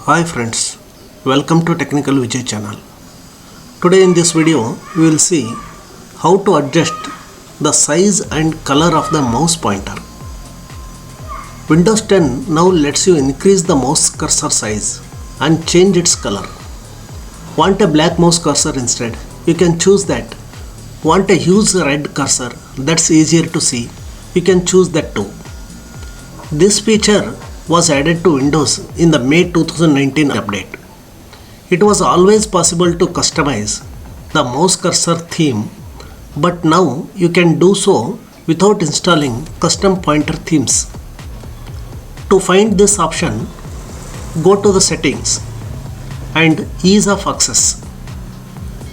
Hi friends, welcome to Technical Vijay channel. Today in this video we will see how to adjust the size and color of the mouse pointer. Windows 10 now lets you increase the mouse cursor size and change its color. Want a black mouse cursor instead? You can choose that. Want a huge red cursor that's easier to see? You can choose that too. This feature was added to Windows in the May 2019 update. It was always possible to customize the mouse cursor theme, but now you can do so without installing custom pointer themes. To find this option, go to the settings and ease of access.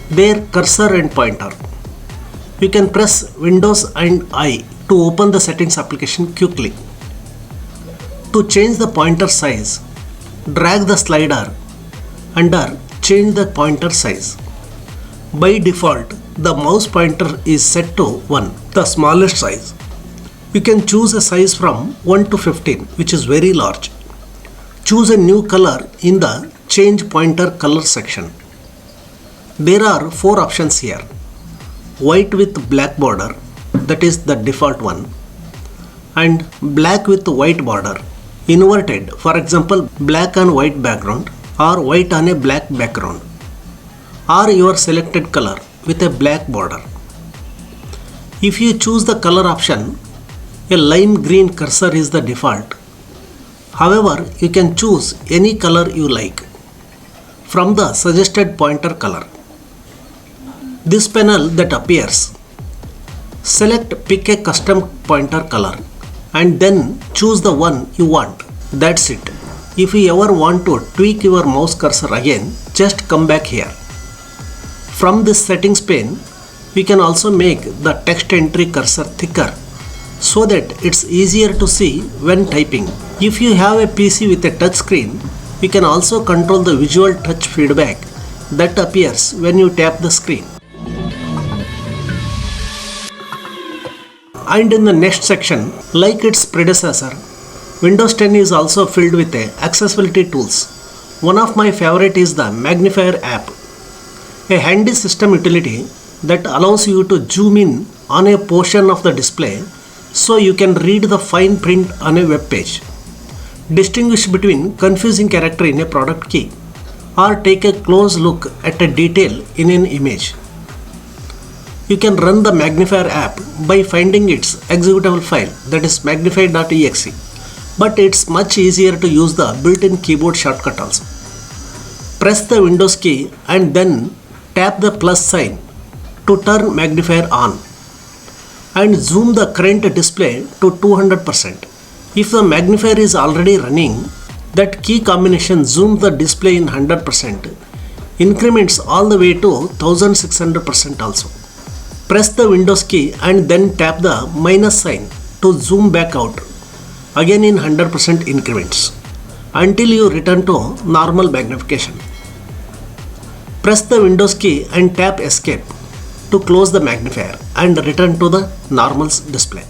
There cursor and pointer. You can press Windows and I to open the settings application quickly. To change the pointer size, drag the slider under change the pointer size. By default, the mouse pointer is set to 1, the smallest size. You can choose a size from 1 to 15, which is very large. Choose a new color in the change pointer color section. There are 4 options here. White with black border, that is the default one, and black with white border. Inverted, for example, black on white background or white on a black background, or your selected color with a black border. If you choose the color option, a lime green cursor is the default. However, you can choose any color you like from the suggested pointer color. This panel that appears, select pick a custom pointer color and then choose the one you want. That's it. If you ever want to tweak your mouse cursor again, just come back here. From this settings pane, we can also make the text entry cursor thicker so that it's easier to see when typing. If you have a PC with a touch screen, you can also control the visual touch feedback that appears when you tap the screen. And in the next section, like its predecessor, Windows 10 is also filled with accessibility tools. One of my favorite is the Magnifier app, a handy system utility that allows you to zoom in on a portion of the display so you can read the fine print on a web page, distinguish between confusing character in a product key, or take a close look at a detail in an image. You can run the Magnifier app by finding its executable file, that is magnify.exe, but it's much easier to use the built-in keyboard shortcut also. Press the Windows key and then tap the plus sign to turn Magnifier on and zoom the current display to 200%. If the magnifier is already running, that key combination zooms the display in 100%, increments all the way to 1600% also. Press the Windows key and then tap the minus sign to zoom back out, again in 100% increments, until you return to normal magnification. Press the Windows key and tap escape to close the magnifier and return to the normal display.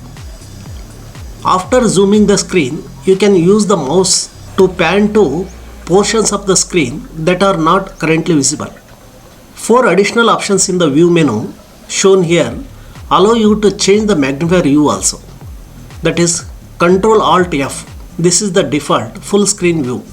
After zooming the screen, you can use the mouse to pan to portions of the screen that are not currently visible. 4 additional options in the view menu shown here allow you to change the magnifier view also. That is Ctrl-Alt-F. This is the default full screen view.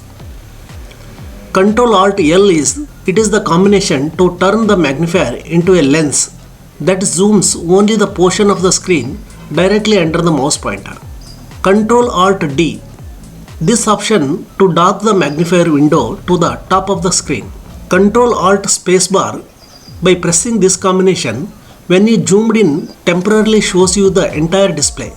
Ctrl-Alt-L is the combination to turn the magnifier into a lens that zooms only the portion of the screen directly under the mouse pointer. Ctrl-Alt-D. This option to dock the magnifier window to the top of the screen. Ctrl-Alt spacebar. By pressing this combination, when you zoomed in, temporarily shows you the entire display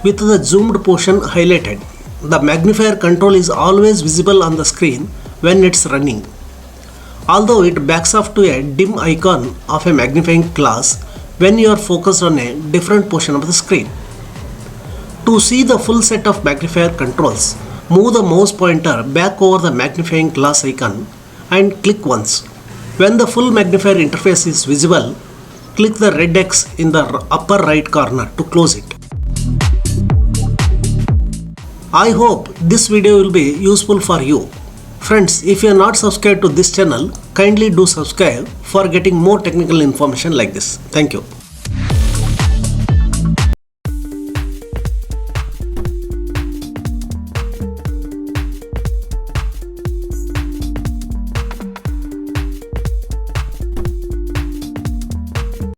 with the zoomed portion highlighted. The magnifier control is always visible on the screen when it's running, although it backs off to a dim icon of a magnifying glass when you are focused on a different portion of the screen. To see the full set of magnifier controls, move the mouse pointer back over the magnifying glass icon and click once. When the full magnifier interface is visible, click the red X in the upper right corner to close it. I hope this video will be useful for you. Friends, if you are not subscribed to this channel, kindly do subscribe for getting more technical information like this. Thank you.